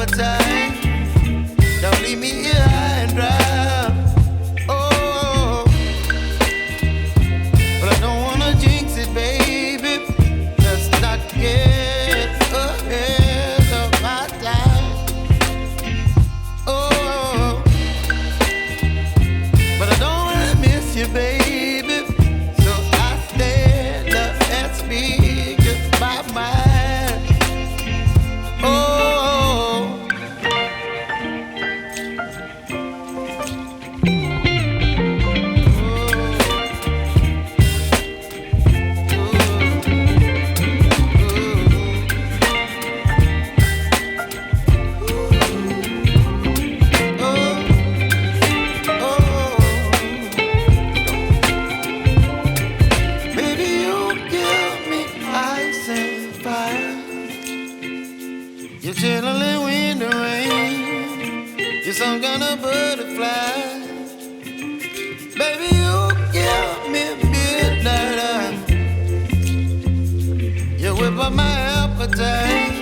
appetite. Don't leave me here high and dry. Oh, but I don't wanna jinx it, baby. Let's not get ahead of my time. Oh, but I don't wanna miss you, baby. So I stand up and speak just my mind. Oh. You're chilling in the rain. You're some kind of butterfly. Baby, you give me midnight. You whip up my appetite.